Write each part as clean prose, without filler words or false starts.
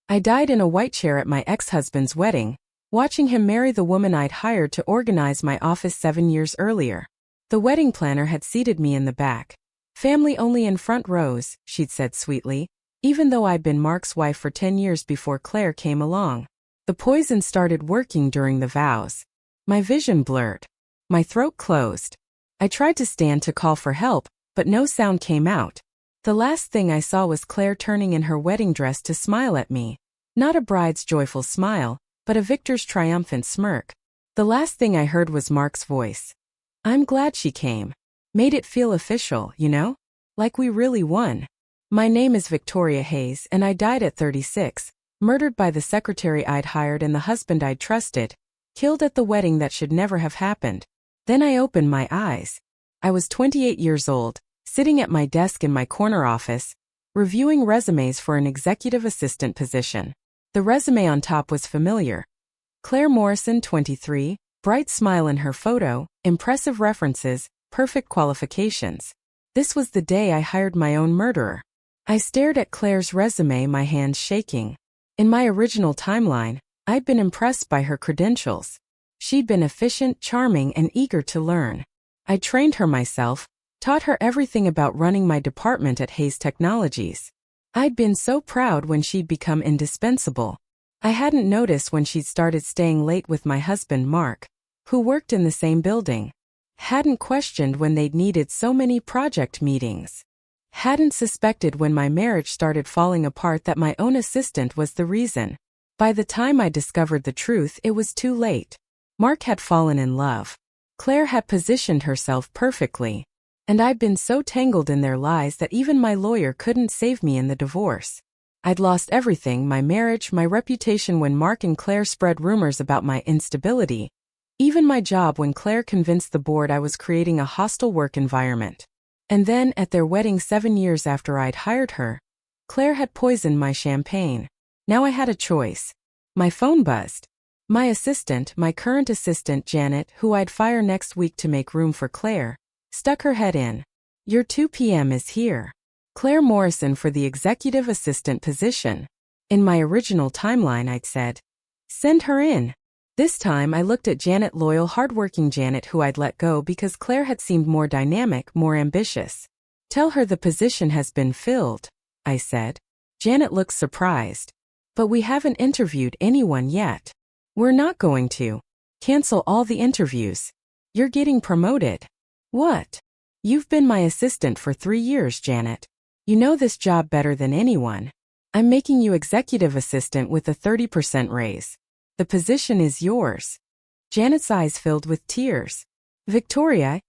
I died in a white chair at my ex-husband's wedding, watching him marry the woman I'd hired to organize my office 7 years earlier. The wedding planner had seated me in the back. Family only in front rows, she'd said sweetly, even though I'd been Mark's wife for 10 years before Claire came along. The poison started working during the vows. My vision blurred. My throat closed. I tried to stand to call for help, but no sound came out. The last thing I saw was Claire turning in her wedding dress to smile at me. Not a bride's joyful smile, but a victor's triumphant smirk. The last thing I heard was Mark's voice. I'm glad she came. Made it feel official, you know? Like we really won. My name is Victoria Hayes and I died at 36, murdered by the secretary I'd hired and the husband I'd trusted, killed at the wedding that should never have happened. Then I opened my eyes. I was 28 years old, sitting at my desk in my corner office, reviewing resumes for an executive assistant position. The resume on top was familiar. Claire Morrison, 23, bright smile in her photo, impressive references, perfect qualifications. This was the day I hired my own murderer. I stared at Claire's resume, my hands shaking. In my original timeline, I'd been impressed by her credentials. She'd been efficient, charming, and eager to learn. I trained her myself, taught her everything about running my department at Hayes Technologies. I'd been so proud when she'd become indispensable. I hadn't noticed when she'd started staying late with my husband Mark, who worked in the same building. Hadn't questioned when they'd needed so many project meetings. Hadn't suspected when my marriage started falling apart that my own assistant was the reason. By the time I discovered the truth, it was too late. Mark had fallen in love. Claire had positioned herself perfectly. And I'd been so tangled in their lies that even my lawyer couldn't save me in the divorce. I'd lost everything, my marriage, my reputation when Mark and Claire spread rumors about my instability. Even my job when Claire convinced the board I was creating a hostile work environment. And then, at their wedding 7 years after I'd hired her, Claire had poisoned my champagne. Now I had a choice. My phone buzzed. My assistant, my current assistant Janet, who I'd fire next week to make room for Claire, stuck her head in. Your 2 p.m. is here. Claire Morrison for the executive assistant position. In my original timeline I'd said, send her in. This time I looked at Janet, loyal, hardworking Janet who I'd let go because Claire had seemed more dynamic, more ambitious. Tell her the position has been filled, I said. Janet looked surprised. But we haven't interviewed anyone yet. We're not going to. Cancel all the interviews. You're getting promoted. What? You've been my assistant for 3 years, Janet. You know this job better than anyone. I'm making you executive assistant with a 30% raise. The position is yours. Janet's eyes filled with tears. Victoria,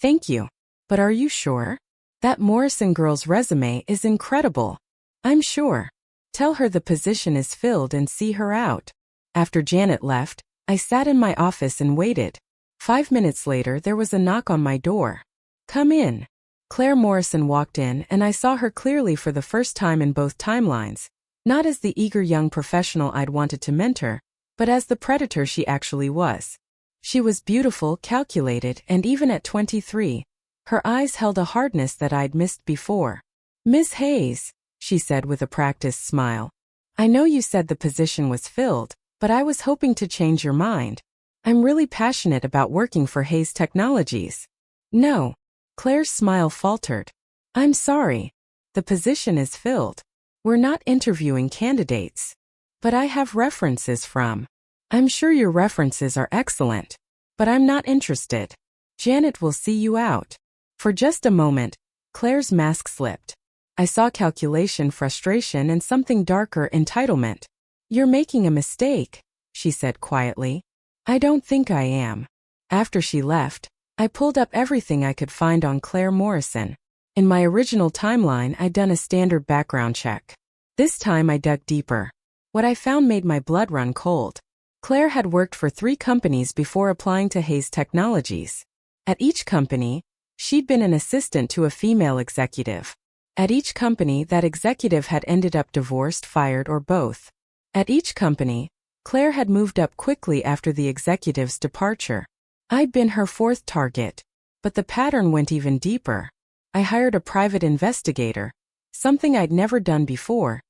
thank you. But are you sure? That Morrison girl's resume is incredible. I'm sure. Tell her the position is filled and see her out. After Janet left, I sat in my office and waited. 5 minutes later, there was a knock on my door. Come in. Claire Morrison walked in and I saw her clearly for the first time in both timelines, not as the eager young professional I'd wanted to mentor, but as the predator she actually was. She was beautiful, calculated, and even at 23, her eyes held a hardness that I'd missed before. Miss Hayes, she said with a practiced smile. I know you said the position was filled, but I was hoping to change your mind. I'm really passionate about working for Hayes Technologies. No. Claire's smile faltered. I'm sorry. The position is filled. We're not interviewing candidates. But I have references from. I'm sure your references are excellent. But I'm not interested. Janet will see you out. For just a moment, Claire's mask slipped. I saw calculation, frustration, and something darker, entitlement. You're making a mistake, she said quietly. I don't think I am. After she left, I pulled up everything I could find on Claire Morrison. In my original timeline, I'd done a standard background check. This time I dug deeper. What I found made my blood run cold. Claire had worked for 3 companies before applying to Hayes Technologies. At each company, she'd been an assistant to a female executive. At each company, that executive had ended up divorced, fired, or both. At each company, Claire had moved up quickly after the executive's departure. I'd been her 4th target, but the pattern went even deeper. I hired a private investigator, something I'd never done before,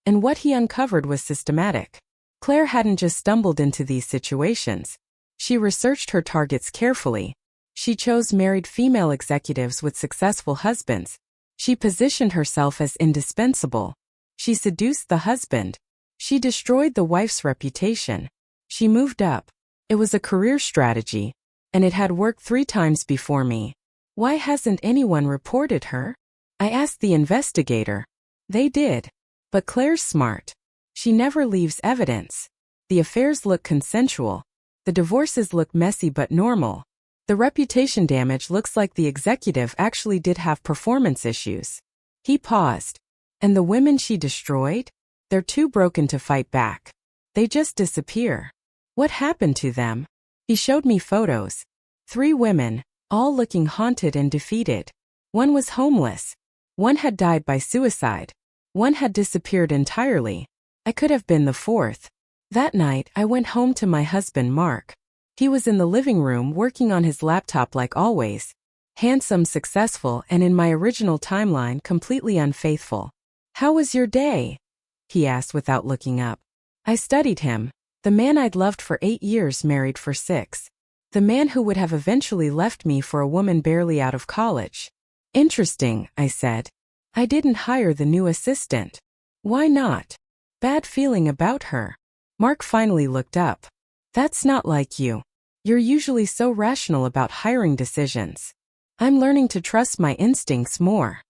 And what he uncovered was systematic. Claire hadn't just stumbled into these situations. She researched her targets carefully. She chose married female executives with successful husbands. She positioned herself as indispensable. She seduced the husband. She destroyed the wife's reputation. She moved up. It was a career strategy, and it had worked 3 times before me. Why hasn't anyone reported her? I asked the investigator. They did. But Claire's smart. She never leaves evidence. The affairs look consensual. The divorces look messy but normal. The reputation damage looks like the executive actually did have performance issues. He paused. And the women she destroyed? They're too broken to fight back. They just disappear. What happened to them? He showed me photos. 3 women, all looking haunted and defeated. One was homeless. One had died by suicide. One had disappeared entirely. I could have been the 4th. That night, I went home to my husband, Mark. He was in the living room working on his laptop like always. Handsome, successful, and in my original timeline, completely unfaithful. "How was your day?" he asked without looking up. I studied him. The man I'd loved for 8 years, married for 6. The man who would have eventually left me for a woman barely out of college. "Interesting," I said. "I didn't hire the new assistant." "Why not?" "Bad feeling about her." Mark finally looked up. "That's not like you. You're usually so rational about hiring decisions." "I'm learning to trust my instincts more."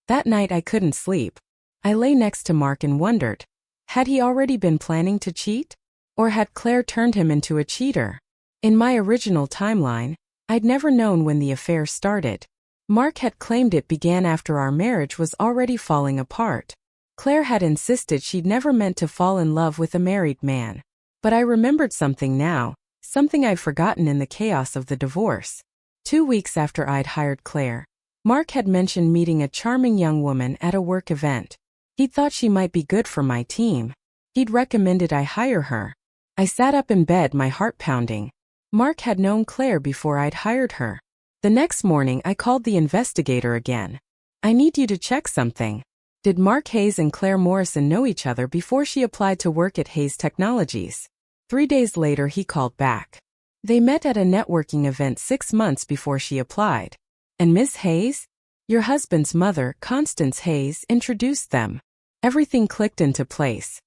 That night I couldn't sleep. I lay next to Mark and wondered, had he already been planning to cheat? Or had Claire turned him into a cheater? In my original timeline, I'd never known when the affair started. Mark had claimed it began after our marriage was already falling apart. Claire had insisted she'd never meant to fall in love with a married man. But I remembered something now, something I'd forgotten in the chaos of the divorce. 2 weeks after I'd hired Claire, Mark had mentioned meeting a charming young woman at a work event. He'd thought she might be good for my team. He'd recommended I hire her. I sat up in bed, my heart pounding. Mark had known Claire before I'd hired her. The next morning I called the investigator again. "I need you to check something. Did Mark Hayes and Claire Morrison know each other before she applied to work at Hayes Technologies?" 3 days later he called back. "They met at a networking event 6 months before she applied. And Miss Hayes, your husband's mother, Constance Hayes, introduced them." Everything clicked into place.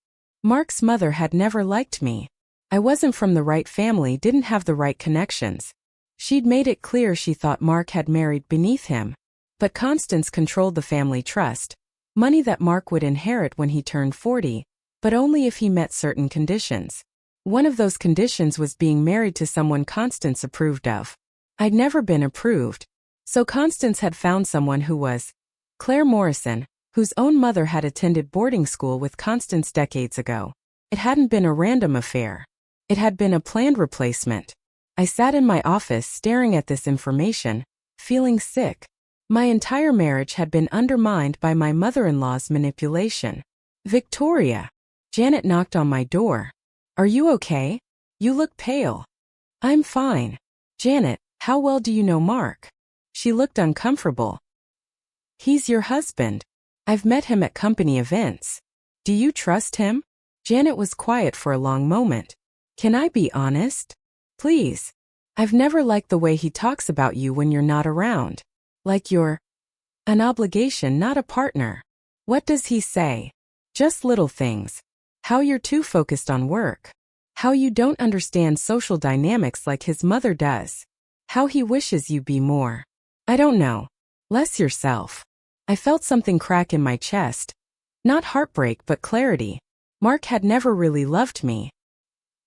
Mark's mother had never liked me. I wasn't from the right family, didn't have the right connections. She'd made it clear she thought Mark had married beneath him. But Constance controlled the family trust. Money that Mark would inherit when he turned 40, but only if he met certain conditions. One of those conditions was being married to someone Constance approved of. I'd never been approved. So Constance had found someone who was Claire Morrison, whose own mother had attended boarding school with Constance decades ago. It hadn't been a random affair. It had been a planned replacement. I sat in my office staring at this information, feeling sick. My entire marriage had been undermined by my mother-in-law's manipulation. "Victoria." Janet knocked on my door. "Are you okay? You look pale." "I'm fine." "Janet, how well do you know Mark?" She looked uncomfortable. "He's your husband. I've met him at company events. Do you trust him?" Janet was quiet for a long moment. "Can I be honest? Please. I've never liked the way he talks about you when you're not around. Like you're an obligation, not a partner." "What does he say?" "Just little things. How you're too focused on work. How you don't understand social dynamics like his mother does. How he wishes you be more. I don't know. Less yourself." I felt something crack in my chest. Not heartbreak, but clarity. Mark had never really loved me.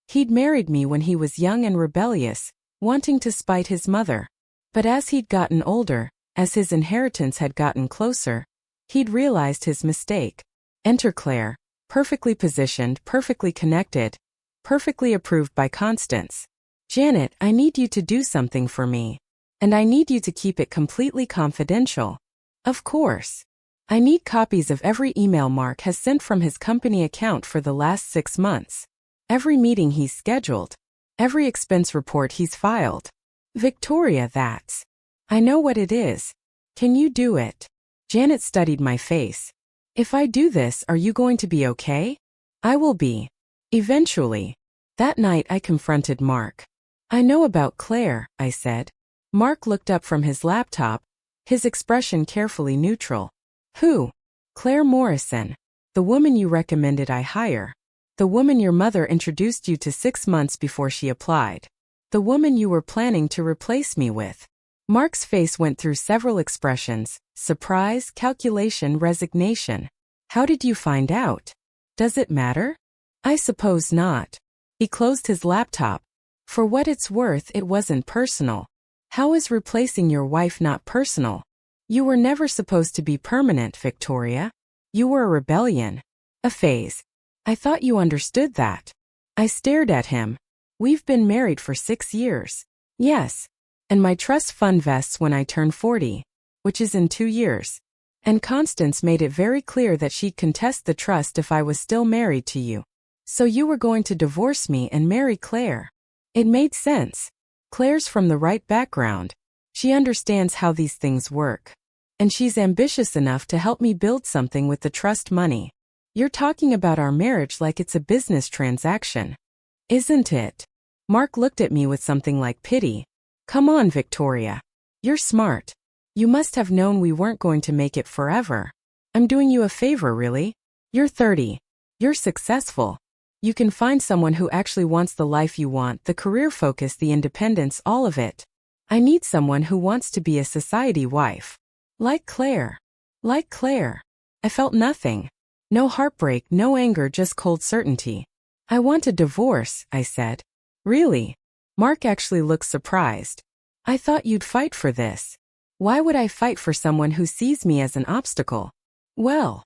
He'd married me when he was young and rebellious, wanting to spite his mother. But as he'd gotten older, as his inheritance had gotten closer, he'd realized his mistake. Enter Claire, perfectly positioned, perfectly connected, perfectly approved by Constance. "Janet, I need you to do something for me. And I need you to keep it completely confidential." "Of course. I need copies of every email Mark has sent from his company account for the last 6 months. Every meeting he's scheduled. Every expense report he's filed." "Victoria, that's. I know what it is. Can you do it?" Janet studied my face. If I do this, are you going to be okay? I will be. Eventually. That night I confronted Mark. I know about Claire, I said. Mark looked up from his laptop, his expression carefully neutral. Who? Claire Morrison. The woman you recommended I hire. The woman your mother introduced you to 6 months before she applied. The woman you were planning to replace me with. Mark's face went through several expressions: surprise, calculation, resignation. How did you find out? Does it matter? I suppose not. He closed his laptop. For what it's worth, it wasn't personal. How is replacing your wife not personal? You were never supposed to be permanent, Victoria. You were a rebellion. A phase. I thought you understood that. I stared at him. We've been married for 6 years. Yes. And my trust fund vests when I turn 40, which is in 2 years. And Constance made it very clear that she'd contest the trust if I was still married to you. So you were going to divorce me and marry Claire. It made sense. Claire's from the right background. She understands how these things work. And she's ambitious enough to help me build something with the trust money. You're talking about our marriage like it's a business transaction. Isn't it? Mark looked at me with something like pity. Come on, Victoria. You're smart. You must have known we weren't going to make it forever. I'm doing you a favor, really. You're 30. You're successful. You can find someone who actually wants the life you want, the career focus, the independence, all of it. I need someone who wants to be a society wife. Like Claire. Like Claire. I felt nothing. No heartbreak, no anger, just cold certainty. I want a divorce, I said. Really? Mark actually looked surprised. I thought you'd fight for this. Why would I fight for someone who sees me as an obstacle? Well.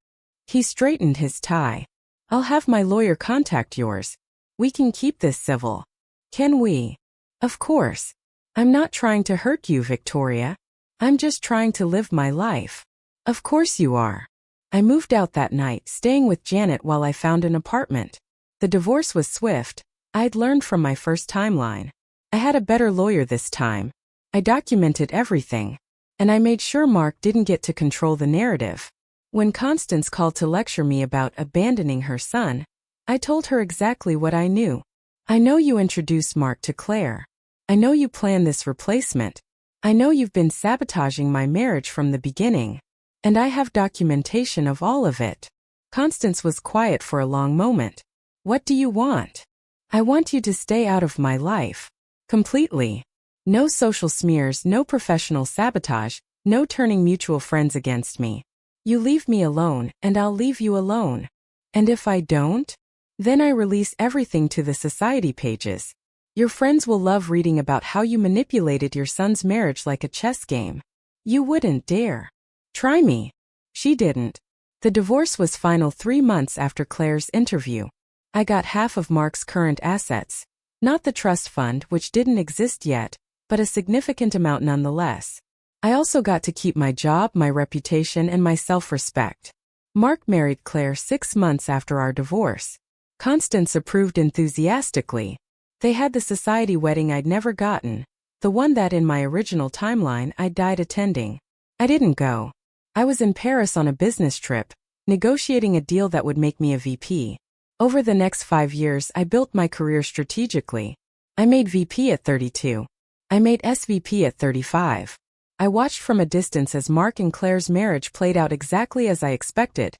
He straightened his tie. I'll have my lawyer contact yours. We can keep this civil. Can we? Of course. I'm not trying to hurt you, Victoria. I'm just trying to live my life. Of course you are. I moved out that night, staying with Janet while I found an apartment. The divorce was swift. I'd learned from my first timeline. I had a better lawyer this time. I documented everything. And I made sure Mark didn't get to control the narrative. When Constance called to lecture me about abandoning her son, I told her exactly what I knew. I know you introduced Mark to Claire. I know you planned this replacement. I know you've been sabotaging my marriage from the beginning. And I have documentation of all of it. Constance was quiet for a long moment. What do you want? I want you to stay out of my life. Completely. No social smears, no professional sabotage, no turning mutual friends against me. You leave me alone, and I'll leave you alone. And if I don't? Then I release everything to the society pages. Your friends will love reading about how you manipulated your son's marriage like a chess game. You wouldn't dare. Try me. She didn't. The divorce was final 3 months after Claire's interview. I got half of Mark's current assets. Not the trust fund, which didn't exist yet, but a significant amount nonetheless. I also got to keep my job, my reputation, and my self-respect. Mark married Claire 6 months after our divorce. Constance approved enthusiastically. They had the society wedding I'd never gotten, the one that in my original timeline I died attending. I didn't go. I was in Paris on a business trip, negotiating a deal that would make me a VP. Over the next 5 years, I built my career strategically. I made VP at 32. I made SVP at 35. I watched from a distance as Mark and Claire's marriage played out exactly as I expected.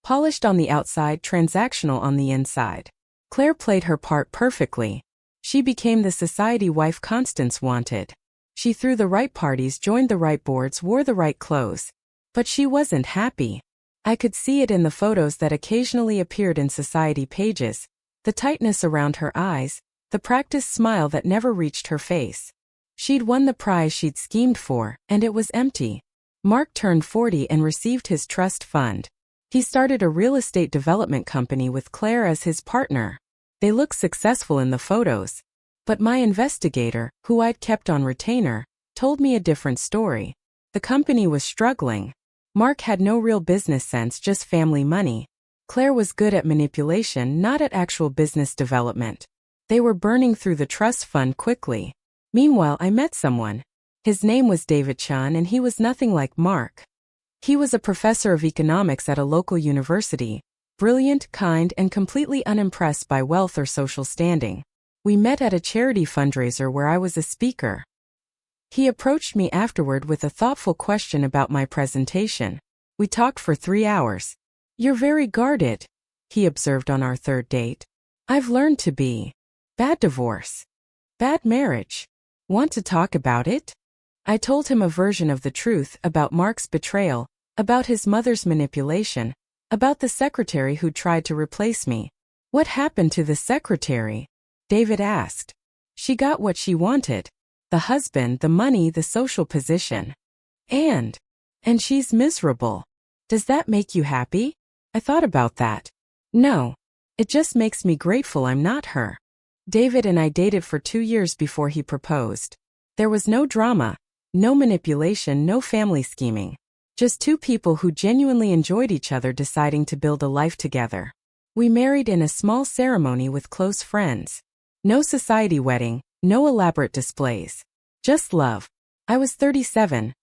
Polished on the outside, transactional on the inside. Claire played her part perfectly. She became the society wife Constance wanted. She threw the right parties, joined the right boards, wore the right clothes. But she wasn't happy. I could see it in the photos that occasionally appeared in society pages. The tightness around her eyes, the practiced smile that never reached her face. She'd won the prize she'd schemed for, and it was empty. Mark turned 40 and received his trust fund. He started a real estate development company with Claire as his partner. They looked successful in the photos. But my investigator, who I'd kept on retainer, told me a different story. The company was struggling. Mark had no real business sense, just family money. Claire was good at manipulation, not at actual business development. They were burning through the trust fund quickly. Meanwhile, I met someone. His name was David Chan, and he was nothing like Mark. He was a professor of economics at a local university, brilliant, kind, and completely unimpressed by wealth or social standing. We met at a charity fundraiser where I was a speaker. He approached me afterward with a thoughtful question about my presentation. We talked for 3 hours. "You're very guarded," he observed on our third date. "I've learned to be." "Bad divorce. Bad marriage. Want to talk about it?" I told him a version of the truth about Mark's betrayal, about his mother's manipulation, about the secretary who tried to replace me. "What happened to the secretary?" David asked. "She got what she wanted. The husband, the money, the social position. And she's miserable. Does that make you happy?" I thought about that. No. It just makes me grateful I'm not her. David and I dated for 2 years before he proposed. There was no drama, no manipulation, no family scheming. Just two people who genuinely enjoyed each other deciding to build a life together. We married in a small ceremony with close friends. No society wedding, no elaborate displays. Just love. I was 37.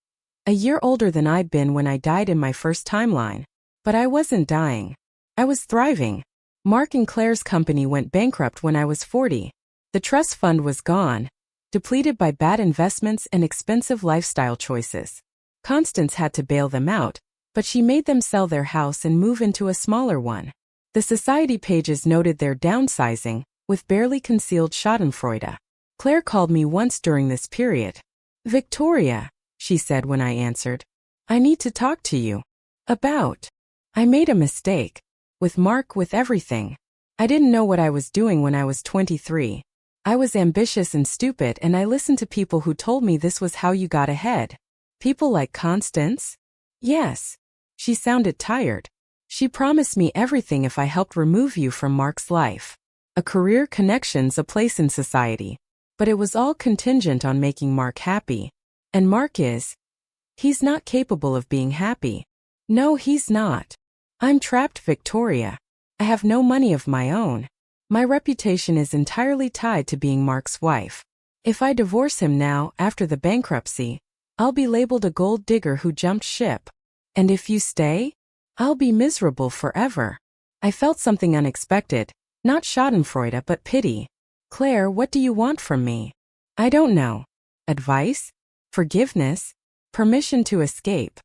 A year older than I'd been when I died in my first timeline. But I wasn't dying. I was thriving. Mark and Claire's company went bankrupt when I was 40. The trust fund was gone, depleted by bad investments and expensive lifestyle choices. Constance had to bail them out, but she made them sell their house and move into a smaller one. The society pages noted their downsizing, with barely concealed schadenfreude. Claire called me once during this period. "Victoria," she said when I answered, "I need to talk to you." About. I made a mistake. With Mark, with everything. I didn't know what I was doing when I was 23. I was ambitious and stupid, and I listened to people who told me this was how you got ahead. People like Constance? Yes. She sounded tired. She promised me everything if I helped remove you from Mark's life. A career, connections, a place in society. But it was all contingent on making Mark happy. And Mark he's not capable of being happy. No, he's not. I'm trapped, Victoria. I have no money of my own. My reputation is entirely tied to being Mark's wife. If I divorce him now, after the bankruptcy, I'll be labeled a gold digger who jumped ship. And if you stay, I'll be miserable forever. I felt something unexpected, not schadenfreude but pity. "Claire, what do you want from me?" "I don't know. Advice? Forgiveness? Permission to escape?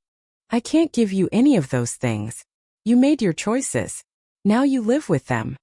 I can't give you any of those things. You made your choices. Now you live with them.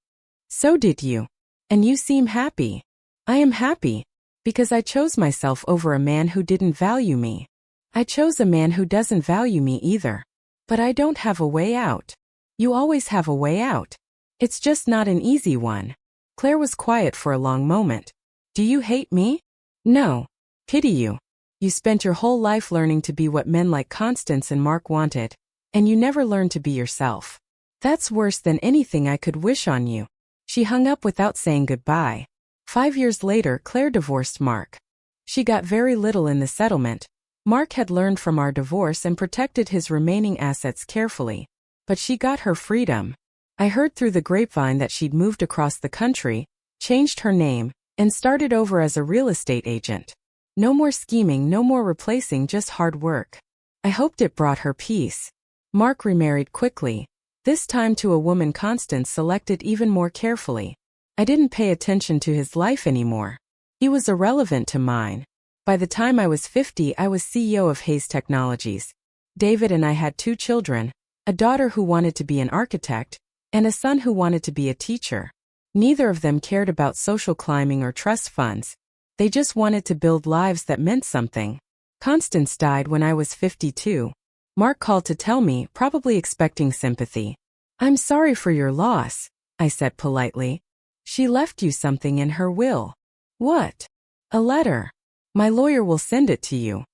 So did you. And you seem happy." "I am happy. Because I chose myself over a man who didn't value me. I chose a man who doesn't value me either. But I don't have a way out." "You always have a way out. It's just not an easy one." Claire was quiet for a long moment. "Do you hate me?" "No. Pity you. You spent your whole life learning to be what men like Constance and Mark wanted. And you never learned to be yourself. That's worse than anything I could wish on you." She hung up without saying goodbye. 5 years later, Claire divorced Mark. She got very little in the settlement. Mark had learned from our divorce and protected his remaining assets carefully. But she got her freedom. I heard through the grapevine that she'd moved across the country, changed her name, and started over as a real estate agent. No more scheming, no more replacing, just hard work. I hoped it brought her peace. Mark remarried quickly, this time to a woman Constance selected even more carefully. I didn't pay attention to his life anymore. He was irrelevant to mine. By the time I was 50, I was CEO of Hayes Technologies. David and I had 2 children, a daughter who wanted to be an architect, and a son who wanted to be a teacher. Neither of them cared about social climbing or trust funds. They just wanted to build lives that meant something. Constance died when I was 52. Mark called to tell me, probably expecting sympathy. "I'm sorry for your loss," I said politely. "She left you something in her will." "What?" "A letter. My lawyer will send it to you."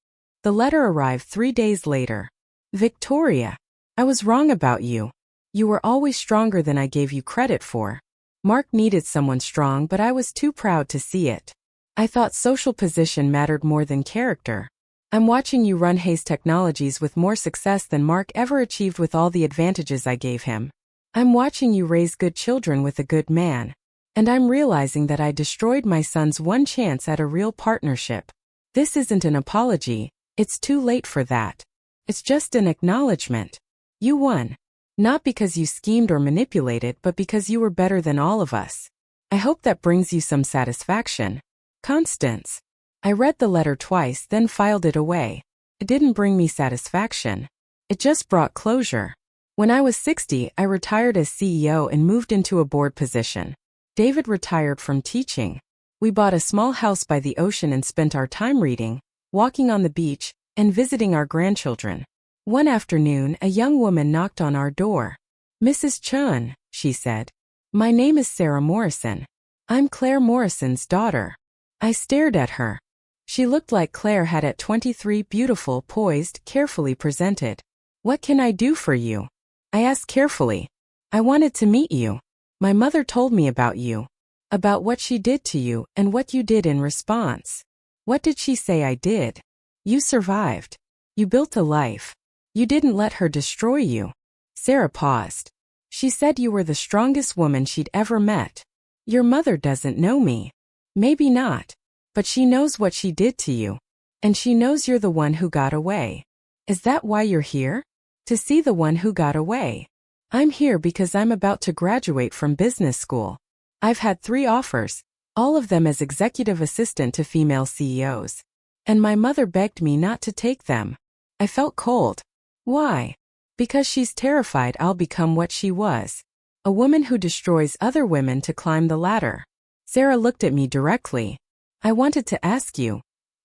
The letter arrived 3 days later. "Victoria, I was wrong about you. You were always stronger than I gave you credit for. Mark needed someone strong, but I was too proud to see it. I thought social position mattered more than character. I'm watching you run Hayes Technologies with more success than Mark ever achieved with all the advantages I gave him. I'm watching you raise good children with a good man. And I'm realizing that I destroyed my son's one chance at a real partnership. This isn't an apology, it's too late for that. It's just an acknowledgement. You won. Not because you schemed or manipulated, but because you were better than all of us. I hope that brings you some satisfaction. Constance. I read the letter twice, then filed it away. It didn't bring me satisfaction. It just brought closure. When I was 60, I retired as CEO and moved into a board position. David retired from teaching. We bought a small house by the ocean and spent our time reading, walking on the beach, and visiting our grandchildren. One afternoon, a young woman knocked on our door. "Mrs. Chun," she said. "My name is Sarah Morrison. I'm Claire Morrison's daughter." I stared at her. She looked like Claire had at 23, beautiful, poised, carefully presented. "What can I do for you?" I asked carefully. "I wanted to meet you. My mother told me about you. About what she did to you and what you did in response." "What did she say I did?" "You survived. You built a life. You didn't let her destroy you." Sarah paused. "She said you were the strongest woman she'd ever met." "Your mother doesn't know me." "Maybe not. But she knows what she did to you. And she knows you're the one who got away." "Is that why you're here?" "To see the one who got away. I'm here because I'm about to graduate from business school. I've had 3 offers, all of them as executive assistant to female CEOs. And my mother begged me not to take them." I felt cold. "Why?" "Because she's terrified I'll become what she was. A woman who destroys other women to climb the ladder." Sarah looked at me directly. "I wanted to ask you,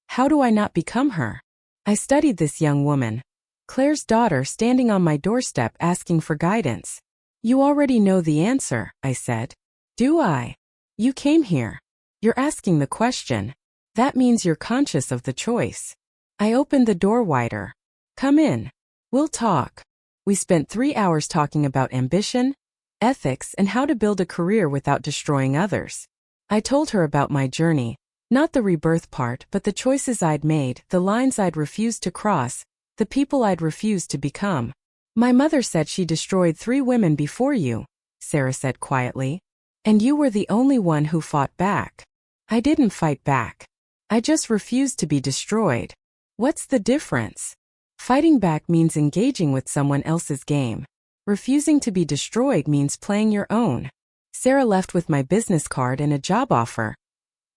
how do I not become her?" I studied this young woman, Claire's daughter, standing on my doorstep asking for guidance. "You already know the answer," I said. "Do I?" "You came here. You're asking the question. That means you're conscious of the choice." I opened the door wider. "Come in. We'll talk." We spent 3 hours talking about ambition, ethics, and how to build a career without destroying others. I told her about my journey, not the rebirth part, but the choices I'd made, the lines I'd refused to cross, the people I'd refused to become. "My mother said she destroyed 3 women before you," Sarah said quietly. "And you were the only one who fought back." "I didn't fight back. I just refused to be destroyed." "What's the difference?" Fighting back means engaging with someone else's game. Refusing to be destroyed means playing your own. Sarah left with my business card and a job offer.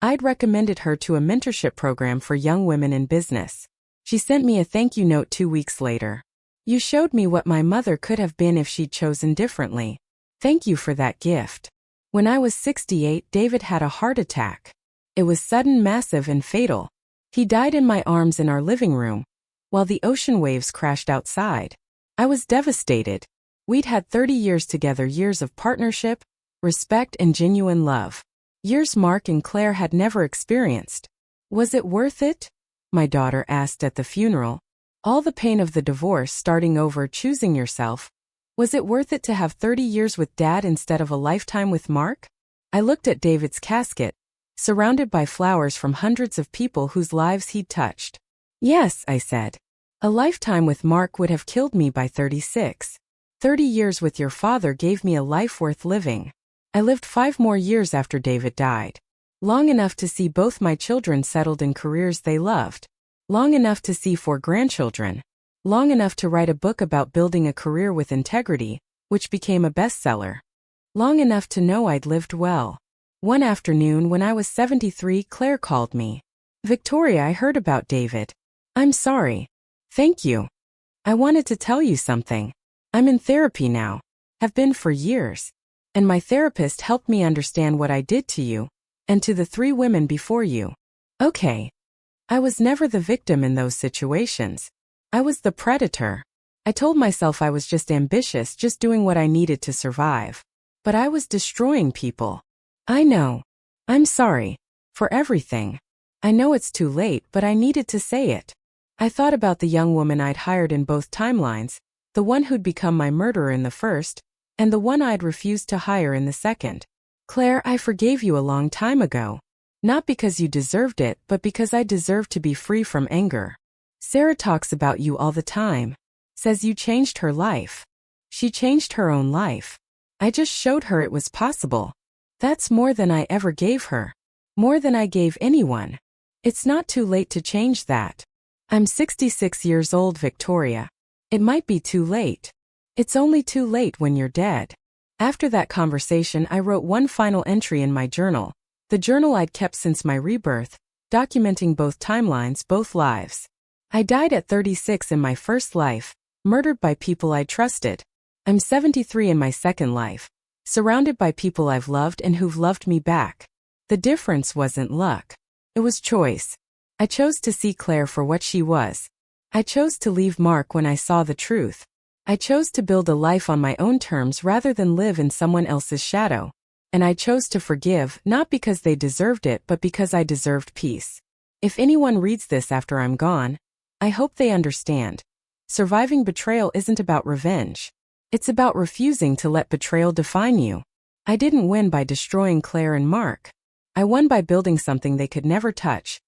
I'd recommended her to a mentorship program for young women in business. She sent me a thank you note 2 weeks later. "You showed me what my mother could have been if she'd chosen differently. Thank you for that gift." When I was 68, David had a heart attack. It was sudden, massive, and fatal. He died in my arms in our living room, while the ocean waves crashed outside. I was devastated. We'd had 30 years together, years of partnership, respect, and genuine love. Years Mark and Claire had never experienced. "Was it worth it?" my daughter asked at the funeral. "All the pain of the divorce, starting over, choosing yourself. Was it worth it to have 30 years with Dad instead of a lifetime with Mark?" I looked at David's casket, surrounded by flowers from hundreds of people whose lives he'd touched. "Yes," I said. "A lifetime with Mark would have killed me by 36. 30 years with your father gave me a life worth living. I lived 5 more years after David died. Long enough to see both my children settled in careers they loved. Long enough to see 4 grandchildren. Long enough to write a book about building a career with integrity, which became a bestseller. Long enough to know I'd lived well." One afternoon when I was 73, Claire called me. "Victoria, I heard about David. I'm sorry." "Thank you. I wanted to tell you something. I'm in therapy now. Have been for years. And my therapist helped me understand what I did to you, and to the 3 women before you." "Okay. I was never the victim in those situations. I was the predator. I told myself I was just ambitious, just doing what I needed to survive. But I was destroying people. I know. I'm sorry. For everything. I know it's too late, but I needed to say it." I thought about the young woman I'd hired in both timelines, the one who'd become my murderer in the first, and the one I'd refused to hire in the second. "Claire, I forgave you a long time ago. Not because you deserved it, but because I deserved to be free from anger. Sarah talks about you all the time. Says you changed her life. She changed her own life. I just showed her it was possible. That's more than I ever gave her. More than I gave anyone. It's not too late to change that. I'm 66 years old, Victoria. It might be too late. It's only too late when you're dead. After that conversation, I wrote one final entry in my journal, the journal I'd kept since my rebirth, documenting both timelines, both lives. I died at 36 in my first life, murdered by people I trusted. I'm 73 in my second life, surrounded by people I've loved and who've loved me back. The difference wasn't luck. It was choice. I chose to see Claire for what she was. I chose to leave Mark when I saw the truth. I chose to build a life on my own terms rather than live in someone else's shadow. And I chose to forgive, not because they deserved it, but because I deserved peace. If anyone reads this after I'm gone, I hope they understand. Surviving betrayal isn't about revenge. It's about refusing to let betrayal define you. I didn't win by destroying Claire and Mark. I won by building something they could never touch.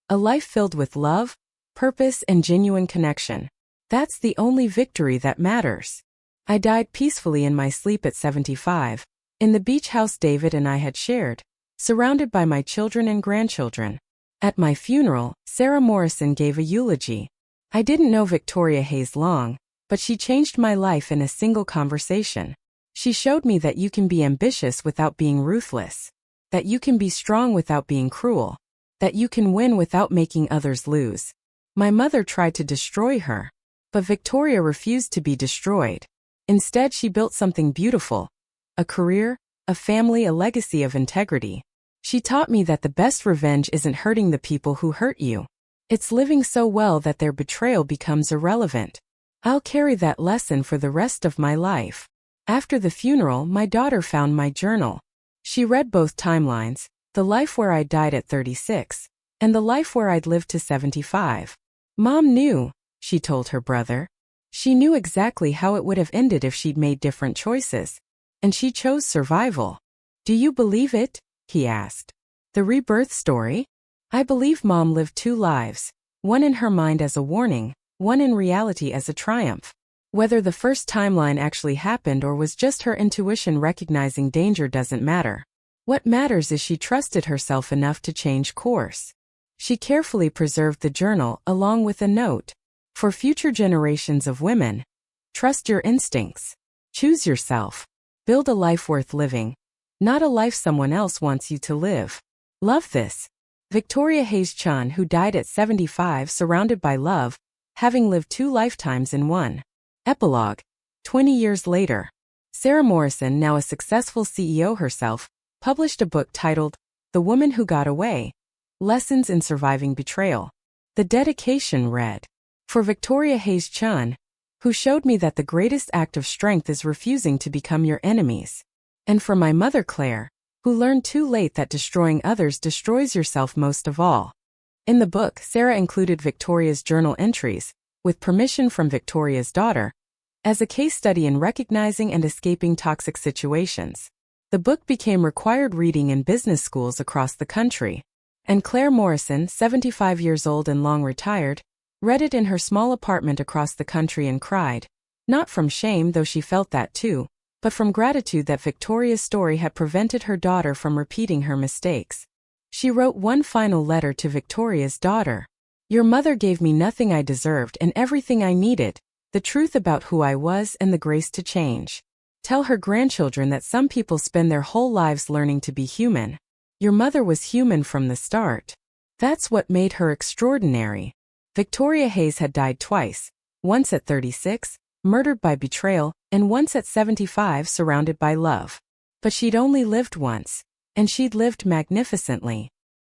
A life filled with love, purpose, and genuine connection. That's the only victory that matters. I died peacefully in my sleep at 75, in the beach house David and I had shared, surrounded by my children and grandchildren. At my funeral, Sarah Morrison gave a eulogy. I didn't know Victoria Hayes long, but she changed my life in a single conversation. She showed me that you can be ambitious without being ruthless, that you can be strong without being cruel, that you can win without making others lose. My mother tried to destroy her, but Victoria refused to be destroyed. Instead, she built something beautiful, a career, a family, a legacy of integrity. She taught me that the best revenge isn't hurting the people who hurt you. It's living so well that their betrayal becomes irrelevant. I'll carry that lesson for the rest of my life. After the funeral, my daughter found my journal. She read both timelines, the life where I died at 36, and the life where I'd lived to 75. Mom knew, she told her brother. She knew exactly how it would have ended if she'd made different choices. And she chose survival. Do you believe it? He asked. The rebirth story? I believe Mom lived two lives, one in her mind as a warning, one in reality as a triumph. Whether the first timeline actually happened or was just her intuition recognizing danger doesn't matter. What matters is she trusted herself enough to change course. She carefully preserved the journal along with a note. For future generations of women, trust your instincts. Choose yourself. Build a life worth living, not a life someone else wants you to live. Love this. Victoria Hayes Chun, who died at 75 surrounded by love, having lived two lifetimes in one. Epilogue. 20 years later. Sarah Morrison, now a successful CEO herself, published a book titled The Woman Who Got Away, Lessons in Surviving Betrayal. The dedication read, for Victoria Hayes Chun, who showed me that the greatest act of strength is refusing to become your enemies. And for my mother Claire, who learned too late that destroying others destroys yourself most of all. In the book, Sarah included Victoria's journal entries, with permission from Victoria's daughter, as a case study in recognizing and escaping toxic situations. The book became required reading in business schools across the country. And Claire Morrison, 75 years old and long retired, read it in her small apartment across the country and cried. Not from shame, though she felt that too, but from gratitude that Victoria's story had prevented her daughter from repeating her mistakes. She wrote one final letter to Victoria's daughter. Your mother gave me nothing I deserved and everything I needed, the truth about who I was and the grace to change. Tell her grandchildren that some people spend their whole lives learning to be human. Your mother was human from the start. That's what made her extraordinary. Victoria Hayes had died twice, once at 36, murdered by betrayal, and once at 75 surrounded by love. But she'd only lived once, and she'd lived magnificently.